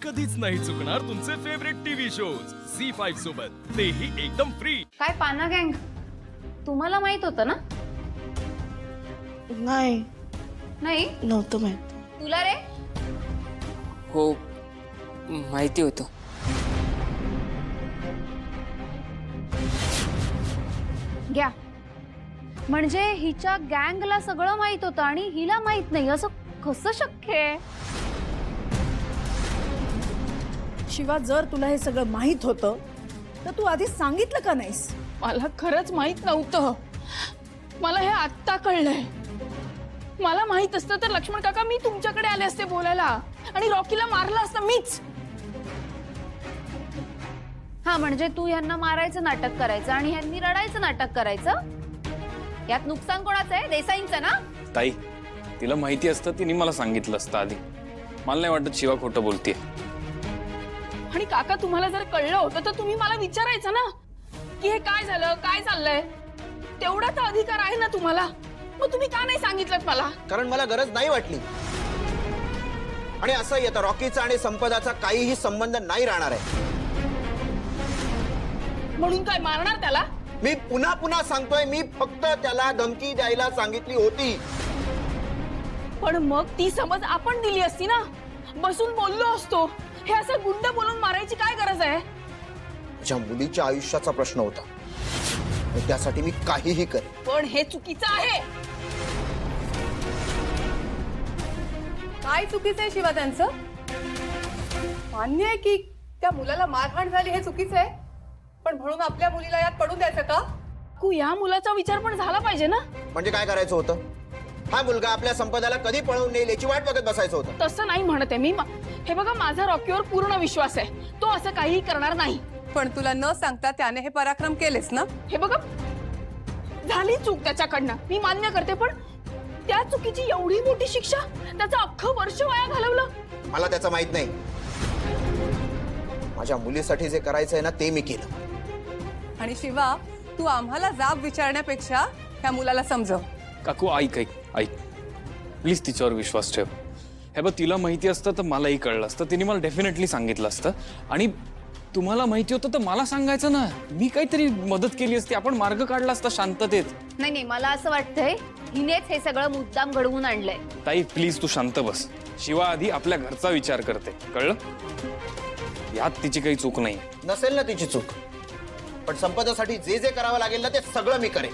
कधीच नाही चुकणार तुमचे फेवरेट टीव्ही शोज झी5 सोबत, तेही एकदम फ्री। काय पाना गँग, तुम्हाला माहित होतं ना? नाही, नाही नव्हतं माहित. तुला रे? हो, माहिती होतं. घ्या, म्हणजे हिच्या गँगला सगळं माहित होतं आणि हिला माहित नाही, असं कसं शक्य आहे? शिवा, जर तुला हे सगळं माहित होतं तर तू आधी सांगितलं का नाहीस? मला खरंच माहित नव्हतं. मला हे आत्ता कळलंय. मला माहित असतं तर लक्ष्मण काका मी तुमच्याकडे आले असते बोलायला आणि रॉकीला मारलं असतं मीच. हा, म्हणजे तू ह्यांना मारायचं नाटक करायचं आणि ह्यांनी रडायचं नाटक करायचं. यात नुकसान कोणाचं आहे? देसाईंचं ना? ताई, तिला माहिती असतं तिने मला सांगितलं असतं आधी. मला नाही वाटत शिवा खोटं बोलतेय. आणि काका, तुम्हाला जर कळलं होतं तर तुम्ही मला विचारायचं ना की हे काय झालं, काय चाललंय. तेवढा तर अधिकार आहे ना तुम्हाला. मग तुम्ही का नाही सांगितलं मला? कारण मला गरज नाही वाटली. आणि असंही आता रॉकीचा आणि संपदाचा काहीही संबंध नाही राहणार आहे. म्हणून काय मारणार त्याला? मी पुन्हा पुन्हा सांगतोय, मी फक्त त्याला धमकी द्यायला सांगितली होती. पण मग ती समज आपण दिली असती ना, बसून बोललो असतो. हे असं गुंड बोलून मारायची काय गरज आहे? माझ्या मुलीच्या आयुष्याचा प्रश्न होता आणि त्यासाठी मी काहीही करेन. पण हे चुकीचं आहे. काय चुकीचं आहे शिवा त्यांचं? मान्य आहे की त्या मुलाला मारहाण झाली, हे चुकीचं आहे. पण म्हणून आपल्या मुलीला यात पडून द्यायचं का? या मुलाचा विचार पण झाला पाहिजे ना. म्हणजे काय करायचं होतं? हा मुलगा आपल्या संपदाला कधी पळवून नेईल याची वाट बघत बसायचं होतं. तसं नाही म्हणते मी. हे बघा, माझा रॉकीवर पूर्ण विश्वास आहे. तो असं काही करणार नाही. पण तुला न सांगता त्याने हे पराक्रम केलेस ना? हे बघा, झाली चूक त्याच्याकडनं, मी मान्य करते. पण त्या चुकीची एवढी मोठी शिक्षा, त्याचं अख्खं वर्ष वाया घालवलं. मला त्याचं माहित नाही. माझ्या मुलीसाठी जे करायचंय ना ते मी केलं. आणि शिवा, तू आम्हाला जाब विचारण्यापेक्षा ह्या मुलाला समजव. काकू, ऐक ऐक ऐक, प्लीज तिच्यावर विश्वास ठेव. हे बघ, तिला माहिती असतं तर मलाही कळलं असतं. तिने मला डेफिनेटली सांगितलं असतं. आणि तुम्हाला माहिती होतं तर मला सांगायचं ना. मी काहीतरी मदत केली असती, आपण मार्ग काढला असता शांततेत. नाही नाही, मला असं वाटतंय हिनेच हे सगळं मुद्दाम घडवून आणलंय. ताई, प्लीज तू शांत बस. शिवा आधी आपल्या घरचा विचार करते, कळलं? यात तिची काही चूक नाही. नसेल ना तिची चूक, पण संपदासाठी जे जे करावं लागेल ना ते सगळं मी करेन.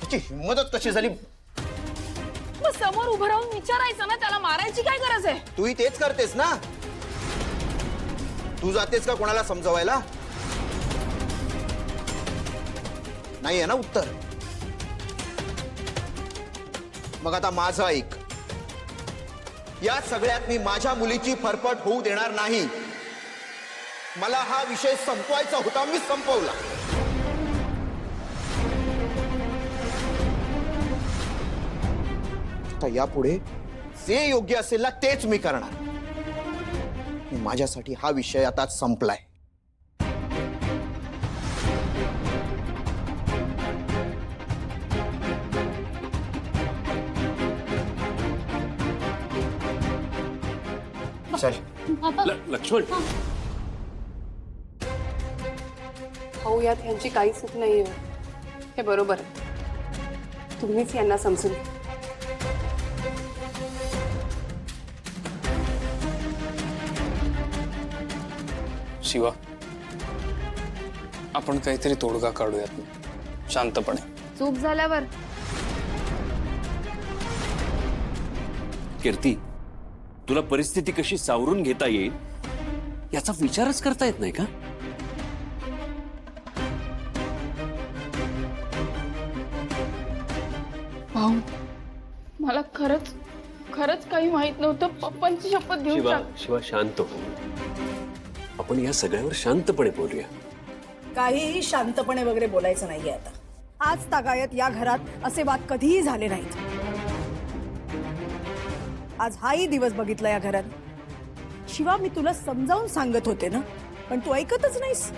तिची हिंमतच कशी झाली? मग समोर उभं राहून विचारायचं ना, त्याला मारायची काय गरज आहे? तूही तेच करतेस ना. तू जातेस का कोणाला समजवायला? नाहीये ना उत्तर. मग आता माझं ऐक. या सगळ्यात मी माझ्या मुलीची फरफट होऊ देणार नाही. मला हा विषय संपवायचा होता, मी संपवला. आता यापुढे जे योग्य असेल ना तेच मी करणार. माझ्यासाठी हा विषय आता संपलाय. चल. लक्ष्मण, भाऊ, यात यांची काही चूक नाहीये. हे बरोबर आहे. तुम्हीच यांना समजून घ्या. शिवा, आपण काहीतरी तोडगा काढूयात शांतपणे. चूक झाल्यावर कीर्ती, तुला परिस्थिती कशी सावरून घेता येईल याचा विचारच करता येत नाही का? भाऊ, मला खरंच खरंच काही माहित नव्हतं. पप्पांची शपथ घेऊन शिवा, सांग. शिवा, शांत हो. आपण या सगळ्यावर शांतपणे बोलूया. काहीही शांतपणे वगैरे बोलायचं नाहीये आता. आज तागायत या घरात असे वाद कधीही झाले नाहीत. आज हाही दिवस बघितला या घरात. शिवा, मी तुला समजावून सांगत होते ना, पण तू ऐकतच नाहीस.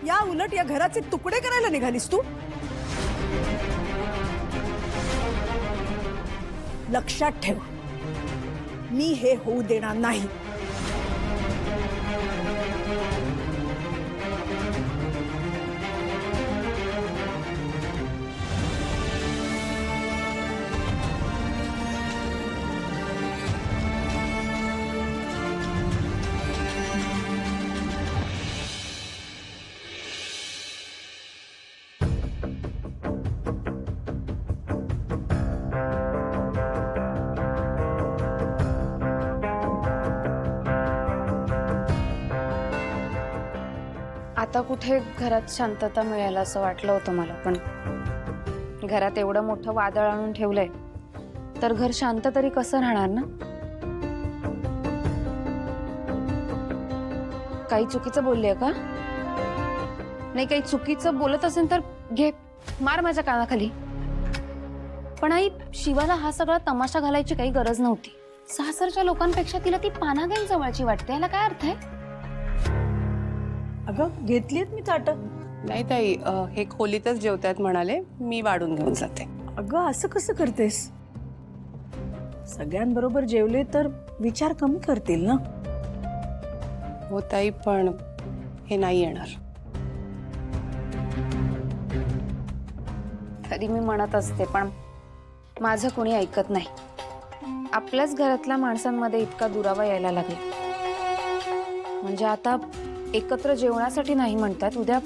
या उलट या घराचे तुकडे करायला निघालीस तू. लक्षात ठेव, मी हे होऊ देणार नाही. आता कुठे घरात शांतता मिळेल असं वाटलं होतं मला, पण घरात एवढं मोठं वादळ आणून ठेवलंय तर घर शांत तरी कसं राहणार ना. काही चुकीचं बोललीये का? नाही, काही चुकीचं बोलत असेल तर घे मार माझ्या कानाखाली. पण आई, शिवाला हा सगळा तमाशा घालायची काही गरज नव्हती. सासरच्या लोकांपेक्षा तिला ती पानागेन जवळची वाटते. याला काय अर्थ आहे? अगं घेतलीत मी ताटं. नाही ताई, हे खोलीतच जेवतायत म्हणाले, मी वाढून घेऊन जाते. अगं असं कसं करतेस? सगळ्यांबरोबर जेवले तर विचार कमी करतील ना. हो ताई, पण हे नाही येणार. तरी मी म्हणत असते, पण माझं कोणी ऐकत नाही. आपल्याच घरातल्या माणसांमध्ये इतका दुरावा यायला लागला. म्हणजे आता एकत्र जेवणासाठी नाही म्हणतात, उद्या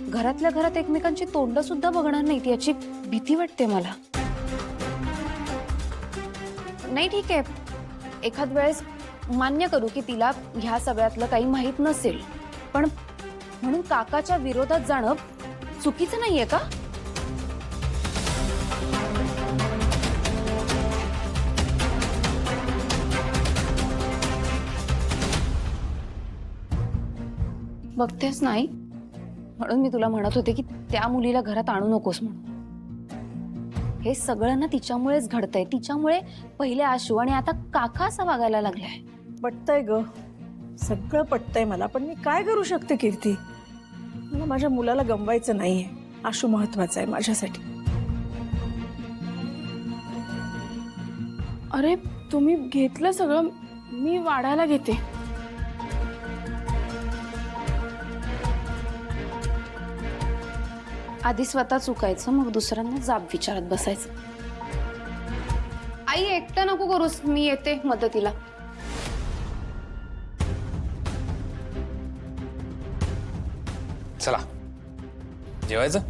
घरातल्या घरात एकमेकांची तोंड सुद्धा बघणार नाहीत याची भीती वाटते मला. नाही ठीक आहे, एखाद वेळेस मान्य करू की तिला ह्या सगळ्यातलं काही माहीत नसेल, पण म्हणून काकाच्या विरोधात जाणं चुकीचं नाहीये का? बघतेस नाही, म्हणून मी तुला म्हणत होते की त्या मुलीला घरात आणू नकोस म्हणून. हे सगळं ना तिच्यामुळेच घडतंय. तिच्यामुळे पहिले आशू आणि आता काका असा वागायला लागलाय. पटतंय ग, सगळं पटतंय मला, पण मी काय करू शकते कीर्ती? मला माझ्या मुलाला गमवायचं नाहीये. आशू महत्वाचा आहे माझ्यासाठी. अरे तुम्ही घेतलं सगळं, मी वाढायला घेते. आधी स्वतः चुकायचं, मग दुसऱ्यांना जाब विचारत बसायचं. आई एकटं नको करूस, मी येते मदतीला. चला जेवायचं.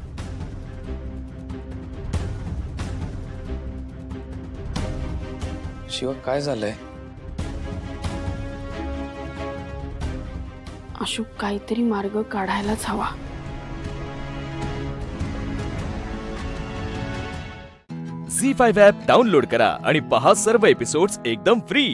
शिवा काय झालंय? अशोक, काहीतरी मार्ग काढायलाच हवा. झी5 ॲप डाउनलोड करा आणि पहा सर्व एपिसोड्स एकदम फ्री.